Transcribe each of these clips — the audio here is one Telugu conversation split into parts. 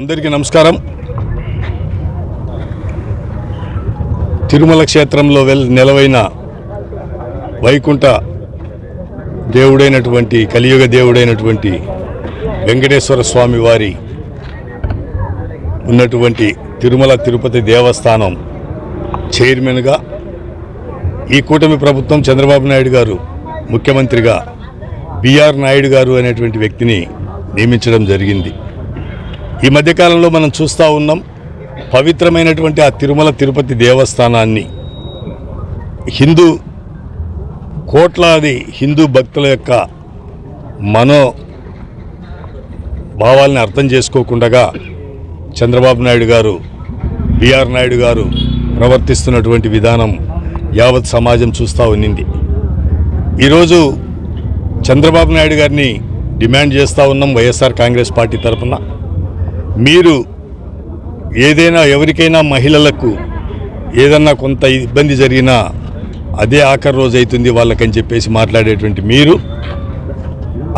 అందరికీ నమస్కారం. తిరుమల క్షేత్రంలో నెలవైన వైకుంఠ దేవుడైనటువంటి కలియుగ దేవుడైనటువంటి వెంకటేశ్వర స్వామి వారి ఉన్నటువంటి తిరుమల తిరుపతి దేవస్థానం చైర్మన్గా ఈ కూటమి ప్రభుత్వం చంద్రబాబు నాయుడు గారు ముఖ్యమంత్రిగా బిఆర్ నాయుడు గారు అనేటువంటి వ్యక్తిని నియమించడం జరిగింది. ఈ మధ్యకాలంలో మనం చూస్తూ ఉన్నాం, పవిత్రమైనటువంటి ఆ తిరుమల తిరుపతి దేవస్థానాన్ని కోట్లాది హిందూ భక్తుల యొక్క భావాల్ని అర్థం చేసుకోకుండా చంద్రబాబు నాయుడు గారు బిఆర్ నాయుడు గారు ప్రవర్తిస్తున్నటువంటి విధానం యావత్ సమాజం చూస్తూ ఉన్నింది. ఈరోజు చంద్రబాబు నాయుడు గారిని డిమాండ్ చేస్తూ ఉన్నాం వైఎస్ఆర్ కాంగ్రెస్ పార్టీ తరఫున, మీరు ఏదైనా ఎవరికైనా మహిళలకు ఏదన్నా కొంత ఇబ్బంది జరిగినా అదే ఆఖరి రోజు అవుతుంది వాళ్ళకని చెప్పేసి మాట్లాడేటువంటి మీరు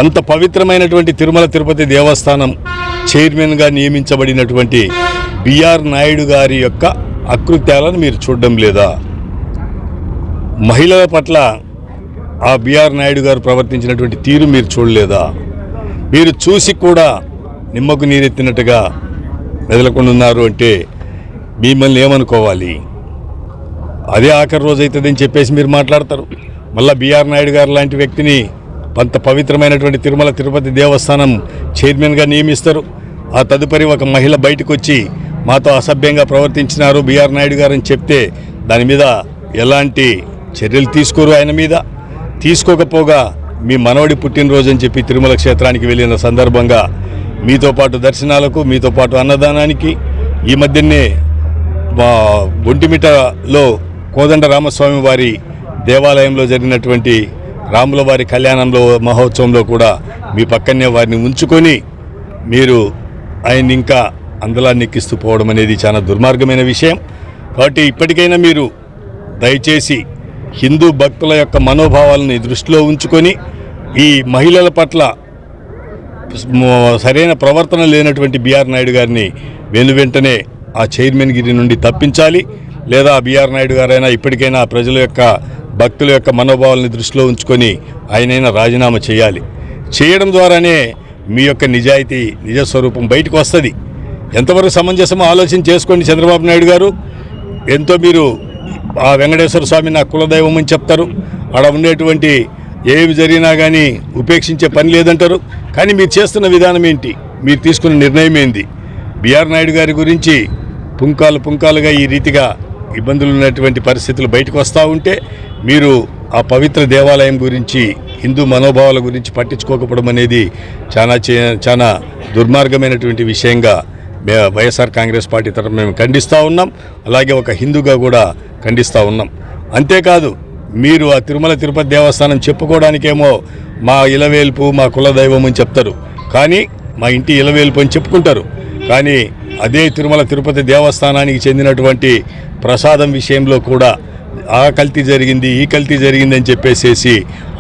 అంత పవిత్రమైనటువంటి తిరుమల తిరుపతి దేవస్థానం చైర్మన్గా నియమించబడినటువంటి బిఆర్ నాయుడు గారి యొక్క అకృత్యాలను మీరు చూడడం లేదా? మహిళల పట్ల ఆ బిఆర్ నాయుడు గారు ప్రవర్తించినటువంటి తీరు మీరు చూడలేదా? మీరు చూసి కూడా నిమ్మకు నీరెత్తినట్టుగా మెదలకుండా ఉన్నారు అంటే మిమ్మల్ని ఏమనుకోవాలి? అదే ఆఖరి రోజు అవుతుందని చెప్పేసి మీరు మాట్లాడతారు. మళ్ళీ బిఆర్ నాయుడు గారు లాంటి వ్యక్తిని అంత పవిత్రమైనటువంటి తిరుమల తిరుపతి దేవస్థానం చైర్మన్గా నియమిస్తారు. ఆ తదుపరి ఒక మహిళ బయటకు వచ్చి మాతో అసభ్యంగా ప్రవర్తించినారు బిఆర్ నాయుడు గారు అని చెప్తే దాని మీద ఎలాంటి చర్యలు తీసుకోరు. ఆయన మీద తీసుకోకపోగా మీ మనవడి పుట్టినరోజు అని చెప్పి తిరుమల క్షేత్రానికి వెళ్ళిన సందర్భంగా మీతో పాటు దర్శనాలకు, మీతో పాటు అన్నదానానికి, ఈ మధ్యనే ఒంటిమిటలో కోదండ రామస్వామి వారి దేవాలయంలో జరిగినటువంటి రాముల వారి కళ్యాణంలో మహోత్సవంలో కూడా మీ పక్కనే వారిని ఉంచుకొని మీరు ఆయన్ని ఇంకా అందలాన్ని ఎక్కిస్తూ పోవడం అనేది చాలా దుర్మార్గమైన విషయం. కాబట్టి ఇప్పటికైనా మీరు దయచేసి హిందూ భక్తుల యొక్క మనోభావాలని దృష్టిలో ఉంచుకొని ఈ మహిళల పట్ల సరైన ప్రవర్తన లేనటువంటి బిఆర్ నాయుడు గారిని వెంటనే ఆ చైర్మన్ గిరి నుండి తప్పించాలి. లేదా బిఆర్ నాయుడు గారైనా ఇప్పటికైనా ప్రజల యొక్క భక్తుల యొక్క మనోభావాలని దృష్టిలో ఉంచుకొని ఆయనైనా రాజీనామా చేయాలి. చేయడం ద్వారానే మీ యొక్క నిజస్వరూపం బయటకు వస్తుంది. ఎంతవరకు సమంజసమో ఆలోచన చేసుకోండి. చంద్రబాబు నాయుడు గారు ఎంతో మీరు ఆ వెంకటేశ్వర స్వామి నా కులదైవం అని చెప్తారు, అక్కడ ఉండేటువంటి ఏమి జరిగినా కానీ ఉపేక్షించే పని లేదంటారు. కానీ మీరు చేస్తున్న విధానం ఏంటి? మీరు తీసుకున్న నిర్ణయం ఏంది? బిఆర్ నాయుడు గారి గురించి పుంకాలుగా ఈ రీతిగా ఇబ్బందులు ఉన్నటువంటి పరిస్థితులు బయటకు వస్తూ ఉంటే మీరు ఆ పవిత్ర దేవాలయం గురించి, హిందూ మనోభావాల గురించి పట్టించుకోకపోవడం అనేది చాలా దుర్మార్గమైనటువంటి విషయంగా వైఎస్ఆర్ కాంగ్రెస్ పార్టీ తరఫున మేము ఖండిస్తూ ఉన్నాం. అలాగే ఒక హిందూగా కూడా ఖండిస్తూ ఉన్నాం. అంతేకాదు, మీరు ఆ తిరుమల తిరుపతి దేవస్థానం చెప్పుకోవడానికేమో మా ఇలవేల్పు, మా కులదైవం అని చెప్తారు, కానీ మా ఇంటి ఇలవేల్పు అని చెప్పుకుంటారు. కానీ అదే తిరుమల తిరుపతి దేవస్థానానికి చెందినటువంటి ప్రసాదం విషయంలో కూడా ఆ కల్తీ జరిగింది, ఈ కల్తీ జరిగింది అని చెప్పేసేసి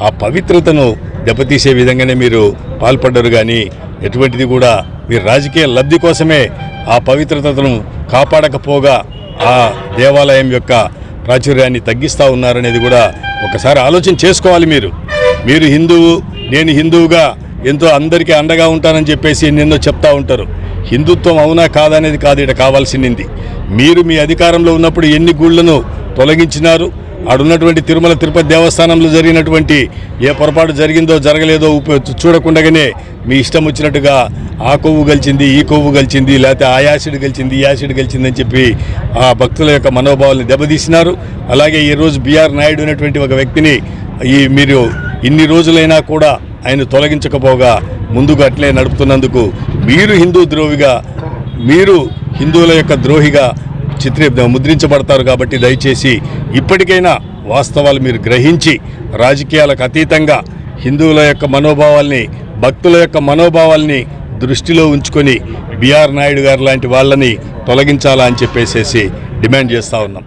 ఆ పవిత్రతను దెబ్బతీసే విధంగానే మీరు పాల్పడ్డారు. కానీ ఎటువంటిది కూడా మీరు రాజకీయ లబ్ధి కోసమే ఆ పవిత్రతను కాపాడకపోగా ఆ దేవాలయం యొక్క ప్రాచుర్యాన్ని తగ్గిస్తూ ఉన్నారనేది కూడా ఒకసారి ఆలోచన చేసుకోవాలి. మీరు హిందువు, నేను హిందువుగా ఎంతో అందరికీ అండగా ఉంటానని చెప్పేసి ఎన్నెన్నో చెప్తా ఉంటారు. హిందుత్వం అవునా కాదనేది కాదు ఇక్కడ కావాల్సింది. మీరు మీ అధికారంలో ఉన్నప్పుడు ఎన్ని గుళ్లను తొలగించినారు? ఆడున్నటువంటి తిరుమల తిరుపతి దేవస్థానంలో జరిగినటువంటి ఏ పొరపాటు జరిగిందో జరగలేదో చూడకుండానే మీ ఇష్టం వచ్చినట్టుగా ఆ కొవ్వు గెలిచింది, ఈ కొవ్వు గెలిచింది, లేకపోతే ఆ యాసిడ్ గెలిచింది, ఈ యాసిడ్ గెలిచిందని చెప్పి ఆ భక్తుల యొక్క మనోభావాలను దెబ్బతీసినారు. అలాగే ఈరోజు బిఆర్ నాయుడు అనేటువంటి ఒక వ్యక్తిని మీరు ఇన్ని రోజులైనా కూడా ఆయన తొలగించకపోగా ముందుకు అట్లే నడుపుతున్నందుకు మీరు మీరు హిందువుల యొక్క ద్రోహిగా ముద్రించబడతారు. కాబట్టి దయచేసి ఇప్పటికైనా వాస్తవాలు మీరు గ్రహించి రాజకీయాలకు అతీతంగా హిందువుల యొక్క మనోభావాల్ని, భక్తుల యొక్క మనోభావాల్ని దృష్టిలో ఉంచుకొని బిఆర్ నాయుడు గారు లాంటి వాళ్ళని తొలగించాలా అని చెప్పేసి డిమాండ్ చేస్తూ ఉన్నాం.